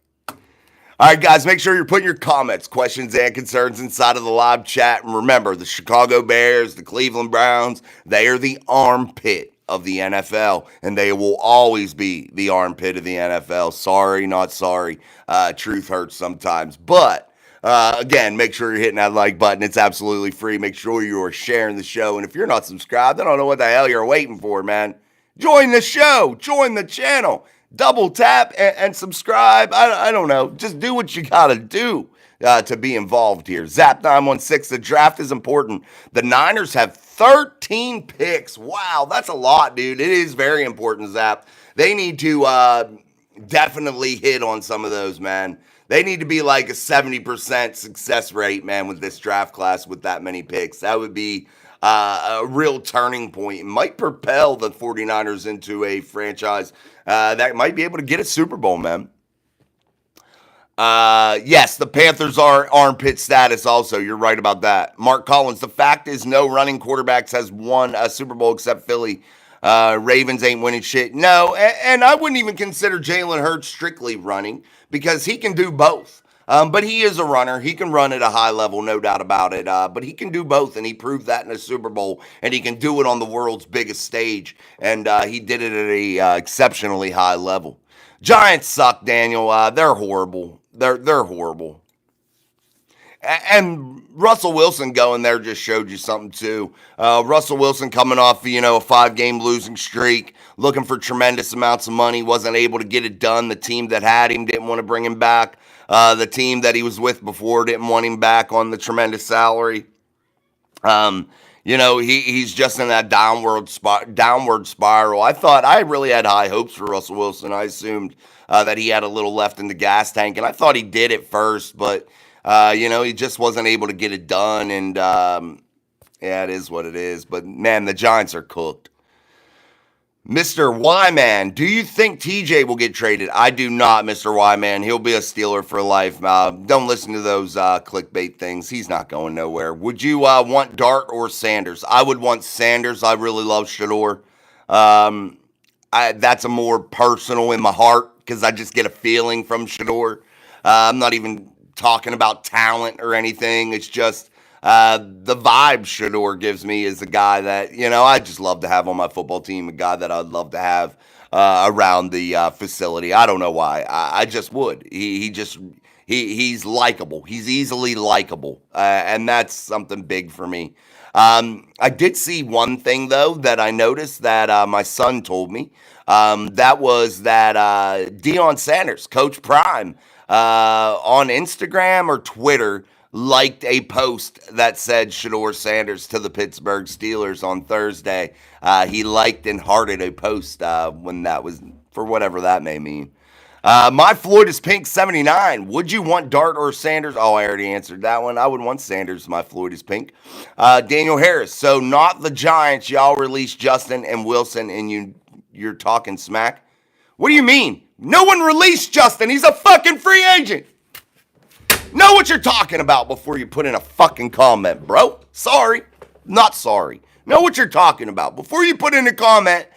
All right, guys, make sure you're putting your comments, questions, and concerns inside of the live chat. And remember, the Chicago Bears, the Cleveland Browns, they are the armpit of the NFL, and they will always be the armpit of the NFL. Sorry, not sorry. Truth hurts sometimes. But, again, make sure you're hitting that like button. It's absolutely free. Make sure you are sharing the show. And if you're not subscribed, I don't know what the hell you're waiting for, man. Join the show. Join the channel. Double tap and subscribe. I don't know. Just do what you got to do to be involved here. Zap 916, the draft is important. The Niners have 13 picks. Wow, that's a lot, dude. It is very important, Zap. They need to definitely hit on some of those, man. They need to be like a 70% success rate, man, with this draft class with that many picks. That would be a real turning point. It might propel the 49ers into a franchise that might be able to get a Super Bowl, man. Yes, the Panthers are armpit status also. You're right about that. Mark Collins, the fact is no running quarterbacks has won a Super Bowl except Philly. Ravens ain't winning shit. No, and I wouldn't even consider Jalen Hurts strictly running because he can do both. But he is a runner. He can run at a high level, no doubt about it. But he can do both, and he proved that in a Super Bowl, and he can do it on the world's biggest stage, and he did it at a exceptionally high level. Giants suck, Daniel. They're horrible. They're horrible. And Russell Wilson going there just showed you something too. Russell Wilson coming off, a 5-game losing streak, looking for tremendous amounts of money, wasn't able to get it done. The team that had him didn't want to bring him back. The team that he was with before didn't want him back on the tremendous salary. He's just in that downward spiral. I really had high hopes for Russell Wilson. I assumed that he had a little left in the gas tank, and I thought he did at first, but he just wasn't able to get it done, and it is what it is. But, man, the Giants are cooked. Mr. Y-Man, do you think TJ will get traded? I do not, Mr. Y-Man. He'll be a Steeler for life. Don't listen to those clickbait things. He's not going nowhere. Would you want Dart or Sanders? I would want Sanders. I really love Shador. That's a more personal in my heart because I just get a feeling from Shador. I'm not even talking about talent or anything. It's just the vibe Shador gives me is a guy that, I just love to have on my football team, a guy that I'd love to have around the facility. I don't know why. I just would. He's likable. He's easily likable. And that's something big for me. I did see one thing, though, that I noticed that my son told me. That was that Deion Sanders, Coach Prime, on Instagram or Twitter, liked a post that said Shador Sanders to the Pittsburgh Steelers on Thursday. He liked and hearted a post when that was, for whatever that may mean. My Floyd is Pink 79. Would you want Dart or Sanders? Oh, I already answered that one. I would want Sanders. My Floyd is Pink. Daniel Harris. So not the Giants. Y'all released Justin and Wilson, and you're talking smack. What do you mean? No one released Justin. He's a fucking free agent. Know what you're talking about before you put in a fucking comment, bro. Sorry. Not sorry. Know what you're talking about before you put in a comment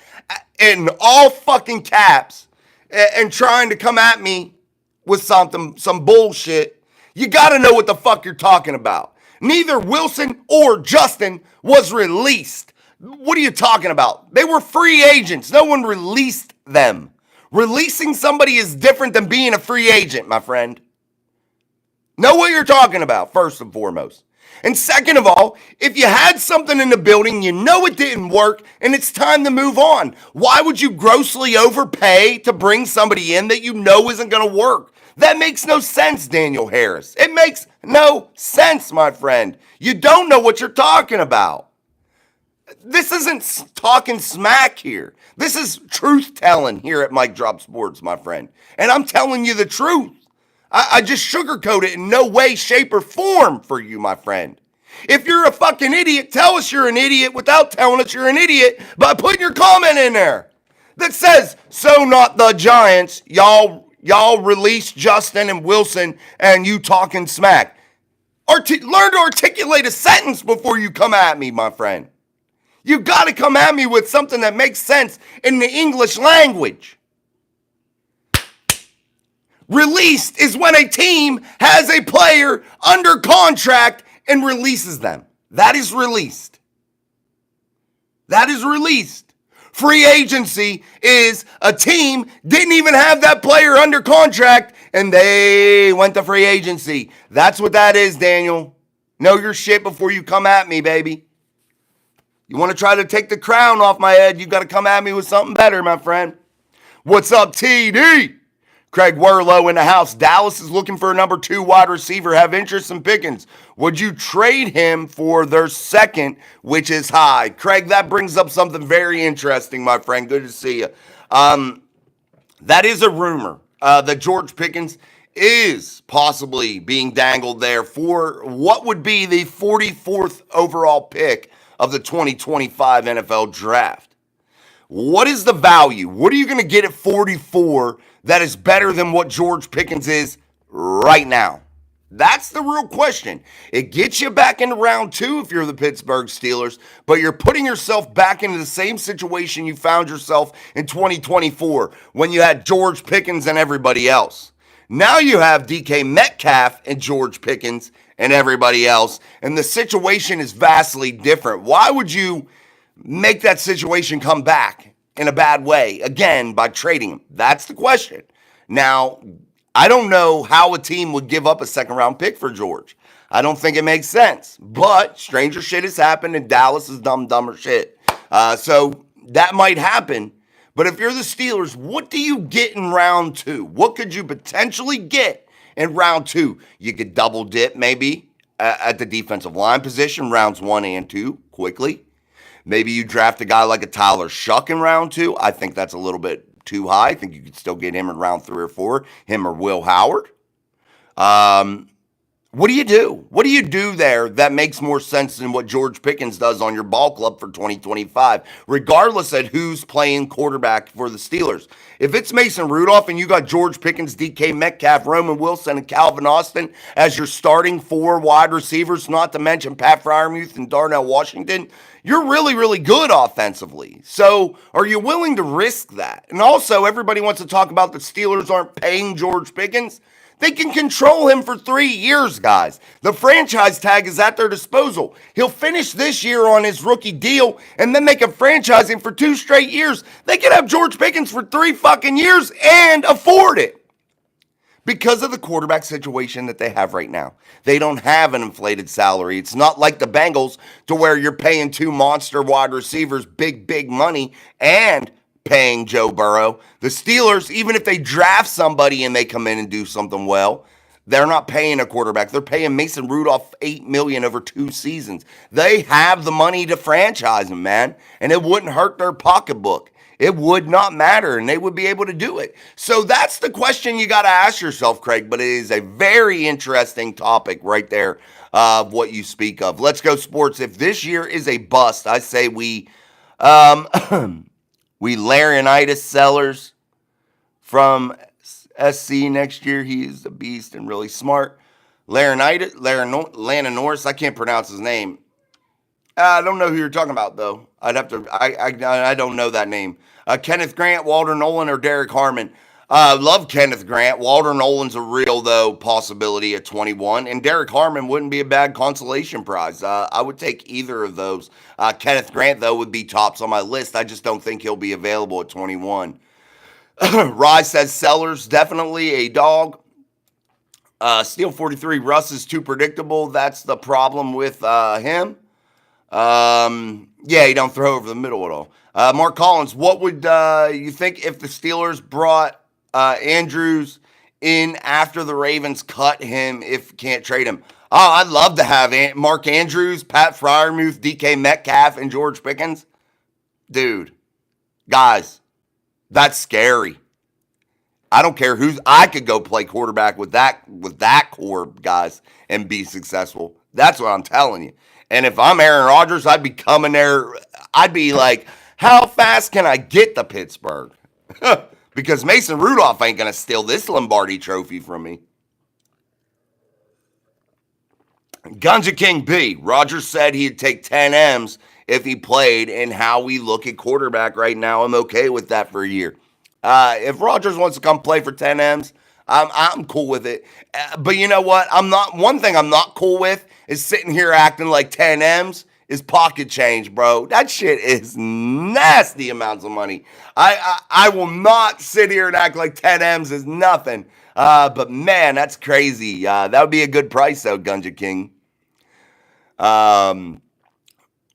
in all fucking caps and trying to come at me with some bullshit. You got to know what the fuck you're talking about. Neither Wilson or Justin was released. What are you talking about? They were free agents. No one released them. Releasing somebody is different than being a free agent, my friend. Know what you're talking about, first and foremost. And second of all, if you had something in the building, you know it didn't work, and it's time to move on. Why would you grossly overpay to bring somebody in that you know isn't going to work? That makes no sense, Daniel Harris. It makes no sense, my friend. You don't know what you're talking about. This isn't talking smack here. This is truth-telling here at Mike Drop Sports, my friend. And I'm telling you the truth. I just sugarcoat it in no way, shape, or form for you, my friend. If you're a fucking idiot, tell us you're an idiot without telling us you're an idiot by putting your comment in there that says, so not the Giants, y'all released Justin and Wilson and you talking smack. Learn to articulate a sentence before you come at me, my friend. You got to come at me with something that makes sense in the English language. Released is when a team has a player under contract and releases them. That is released. That is released. Free agency is a team didn't even have that player under contract and they went to free agency. That's what that is, Daniel. Know your shit before you come at me, baby. You want to try to take the crown off my head, you got to come at me with something better, my friend. What's up, TD? Craig Werlow in the house. Dallas is looking for a number 2 wide receiver. Have interest in Pickens. Would you trade him for their second, which is high? Craig, that brings up something very interesting, my friend. Good to see you. That is a rumor that George Pickens is possibly being dangled there for what would be the 44th overall pick of the 2025 NFL draft. What is the value? What are you going to get at 44 that is better than what George Pickens is right now? That's the real question. It gets you back into round 2 if you're the Pittsburgh Steelers, but you're putting yourself back into the same situation you found yourself in 2024 when you had George Pickens and everybody else. Now you have DK Metcalf and George Pickens and everybody else, and the situation is vastly different. Why would you make that situation come back in a bad way again by trading him? That's the question. Now, I don't know how a team would give up a second-round pick for George. I don't think it makes sense. But stranger shit has happened, and Dallas is dumber shit. So that might happen. But if you're the Steelers, what do you get in round 2? What could you potentially get in round 2? You could double dip maybe at the defensive line position, rounds 1 and 2, quickly. Maybe you draft a guy like a Tyler Shuck in round 2. I think that's a little bit too high. I think you could still get him in round 3 or 4, him or Will Howard. What do you do? What do you do there that makes more sense than what George Pickens does on your ball club for 2025, regardless of who's playing quarterback for the Steelers? If it's Mason Rudolph and you got George Pickens, DK Metcalf, Roman Wilson, and Calvin Austin as your starting 4 wide receivers, not to mention Pat Freiermuth and Darnell Washington, you're really, really good offensively. So are you willing to risk that? And also, everybody wants to talk about the Steelers aren't paying George Pickens. They can control him for 3 years, guys. The franchise tag is at their disposal. He'll finish this year on his rookie deal, and then they can franchise him for 2 straight years. They can have George Pickens for 3 fucking years and afford it because of the quarterback situation that they have right now. They don't have an inflated salary. It's not like the Bengals to where you're paying 2 monster wide receivers big money and paying Joe Burrow. The Steelers, even if they draft somebody and they come in and do something well, they're not paying a quarterback. They're paying Mason Rudolph $8 million over 2 seasons. They have the money to franchise him, man, and it wouldn't hurt their pocketbook. It would not matter, and they would be able to do it. So that's the question you got to ask yourself, Craig, but it is a very interesting topic right there of what you speak of. Let's go sports. If this year is a bust, I say we Larrynitis Sellers from SC next year. He's a beast and really smart. Lana Norris, I can't pronounce his name. I don't know who you're talking about, though. I don't know that name. Kenneth Grant, Walter Nolan, or Derek Harmon. Love Kenneth Grant. Walter Nolan's a real, though, possibility at 21. And Derek Harmon wouldn't be a bad consolation prize. I would take either of those. Kenneth Grant, though, would be tops on my list. I just don't think he'll be available at 21. Rye says Sellers, definitely a dog. Steel 43, Russ is too predictable. That's the problem with him. Yeah, he don't throw over the middle at all. Mark Collins, what would you think if the Steelers brought Andrews in after the Ravens cut him if can't trade him? Oh, I'd love to have Mark Andrews, Pat Freiermuth, DK Metcalf, and George Pickens. Dude, guys, that's scary. I don't care I could go play quarterback with that core, guys, and be successful. That's what I'm telling you. And if I'm Aaron Rodgers, I'd be coming there. I'd be like, how fast can I get to Pittsburgh? Because Mason Rudolph ain't going to steal this Lombardi trophy from me. Gunja King B. Rodgers said he'd take 10 M's if he played, and how we look at quarterback right now, I'm okay with that for a year. If Rodgers wants to come play for 10 M's, I'm cool with it. But you know what? One thing I'm not cool with is sitting here acting like 10 M's is pocket change, bro. That shit is nasty amounts of money. I will not sit here and act like 10 M's is nothing. But man, that's crazy. That would be a good price though, Gunja King.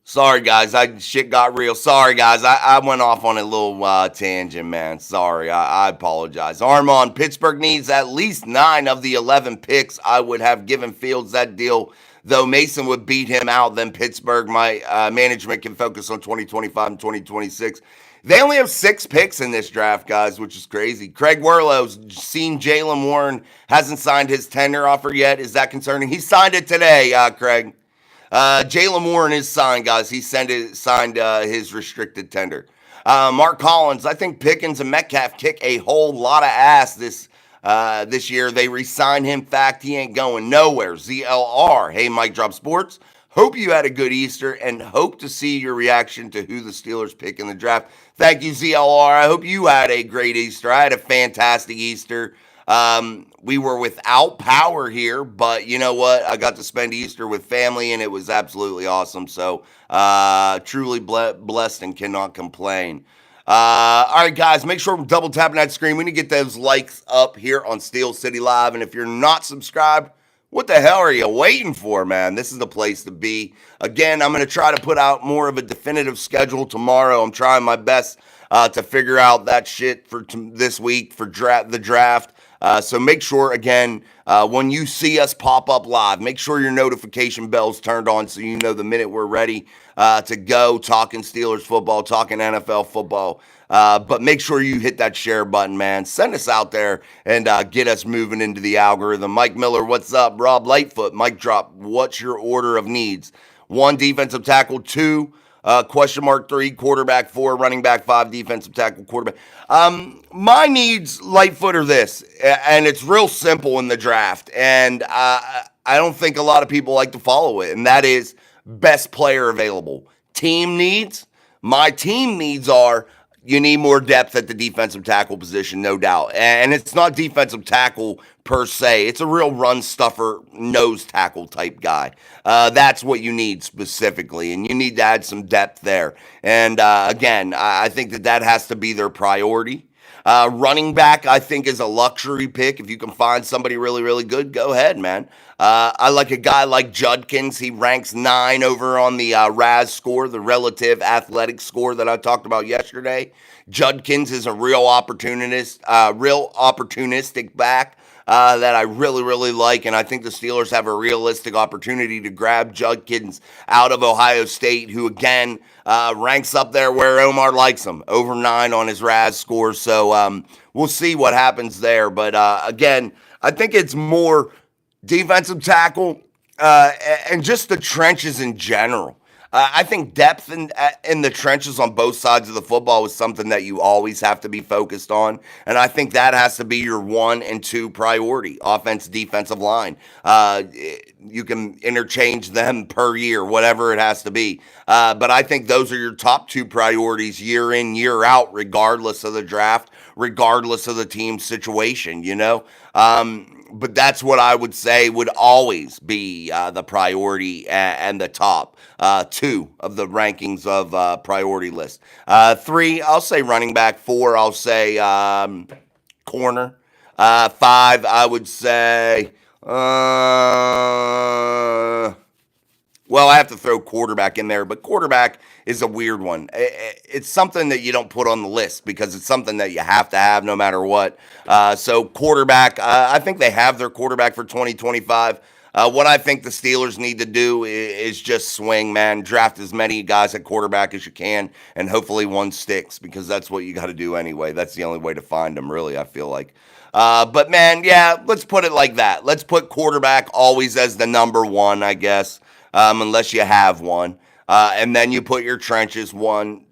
Sorry, guys. Shit got real. Sorry, guys. I went off on a little tangent, man. Sorry. I apologize. Armand, Pittsburgh needs at least 9 of the 11 picks. I would have given Fields that deal. Though Mason would beat him out, then Pittsburgh, my management can focus on 2025 and 2026. They only have 6 picks in this draft, guys, which is crazy. Craig Werlow's seen Jaylen Warren, hasn't signed his tender offer yet. Is that concerning? He signed it today, Craig. Jaylen Warren is signed, guys. He signed his restricted tender. Mark Collins, I think Pickens and Metcalf kick a whole lot of ass this year. They re-signed him. Fact, he ain't going nowhere. ZLR. Hey, Mike Drop Sports. Hope you had a good Easter and hope to see your reaction to who the Steelers pick in the draft. Thank you, ZLR. I hope you had a great Easter. I had a fantastic Easter. We were without power here, but you know what? I got to spend Easter with family and it was absolutely awesome. So, truly blessed and cannot complain. All right, guys, make sure we're double tapping that screen. We need to get those likes up here on Steel City Live. And if you're not subscribed, what the hell are you waiting for, man? This is the place to be. Again, I'm going to try to put out more of a definitive schedule tomorrow. I'm trying my best to figure out that shit for this week for the draft. So make sure, again, when you see us pop up live, make sure your notification bell's turned on so you know the minute we're ready to go talking Steelers football, talking NFL football. But make sure you hit that share button, man. Send us out there and get us moving into the algorithm. Mike Miller, what's up? Rob Lightfoot, Mike Drop, what's your order of needs? 1, defensive tackle. 2, question mark 3, quarterback. 4, running back. 5, defensive tackle, quarterback. My needs, Lightfoot, are this, and it's real simple in the draft, and I don't think a lot of people like to follow it, and that is best player available. Team needs, my team needs are, you need more depth at the defensive tackle position, no doubt. And it's not defensive tackle per se. It's a real run stuffer, nose tackle type guy. That's what you need specifically. And you need to add some depth there. And again, I think that has to be their priority. Running back, I think, is a luxury pick. If you can find somebody really, really good, go ahead, man. I like a guy like Judkins. He ranks 9 over on the RAS score, the relative athletic score that I talked about yesterday. Judkins is a real opportunistic back that I really, really like, and I think the Steelers have a realistic opportunity to grab Judkins out of Ohio State, who, again, ranks up there where Omar likes him, over 9 on his RAS score. So we'll see what happens there. But again, I think it's more defensive tackle and just the trenches in general. I think depth in the trenches on both sides of the football is something that you always have to be focused on. And I think that has to be your 1 and 2 priority, offense, defensive line. You can interchange them per year, whatever it has to be. But I think those are your top 2 priorities year in, year out, regardless of the draft, regardless of the team's situation, you know? But that's what I would say would always be the priority and the top 2 of the rankings of priority list. 3, I'll say running back. 4, I'll say corner. 5, I would say, well, I have to throw quarterback in there, but quarterback is a weird one. It's something that you don't put on the list because it's something that you have to have no matter what. So quarterback, I think they have their quarterback for 2025. What I think the Steelers need to do is just swing, man. Draft as many guys at quarterback as you can, and hopefully one sticks because that's what you got to do anyway. That's the only way to find them, really, I feel like. But, man, yeah, let's put it like that. Let's put quarterback always as the number 1, I guess. Unless you have one. And then you put your trenches 1,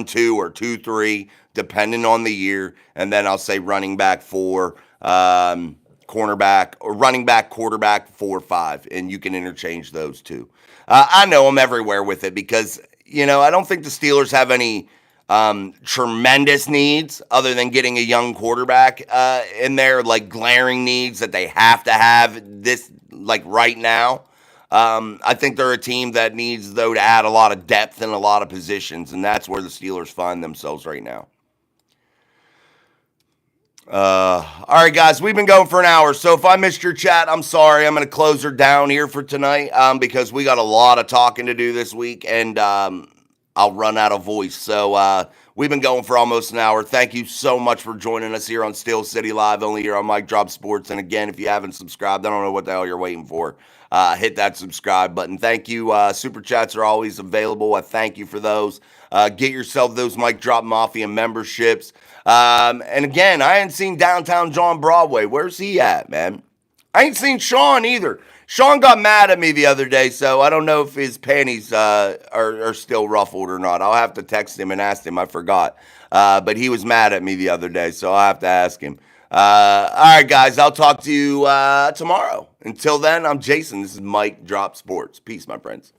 2, or 2, 3, depending on the year. And then I'll say running back 4, cornerback, or running back, quarterback 4, 5. And you can interchange those 2. I know I'm everywhere with it because, you know, I don't think the Steelers have any tremendous needs other than getting a young quarterback in there, like glaring needs that they have to have this, like right now. I think they're a team that needs, though, to add a lot of depth in a lot of positions, and that's where the Steelers find themselves right now. All right, guys, we've been going for an hour. So if I missed your chat, I'm sorry. I'm going to close her down here for tonight because we got a lot of talking to do this week, and I'll run out of voice. So we've been going for almost an hour. Thank you so much for joining us here on Steel City Live, only here on Mike Drop Sports. And again, if you haven't subscribed, I don't know what the hell you're waiting for. Hit that subscribe button. Thank you. Super chats are always available. I thank you for those. Get yourself those Mike Drop Mafia memberships. And again, I ain't seen Downtown John Broadway. Where's he at, man? I ain't seen Sean either. Sean got mad at me the other day, so I don't know if his panties are still ruffled or not. I'll have to text him and ask him. I forgot. But he was mad at me the other day, so I'll have to ask him. All right, guys, I'll talk to you tomorrow. Until then, I'm Jason. This is Mike Drop Sports. Peace, my friends.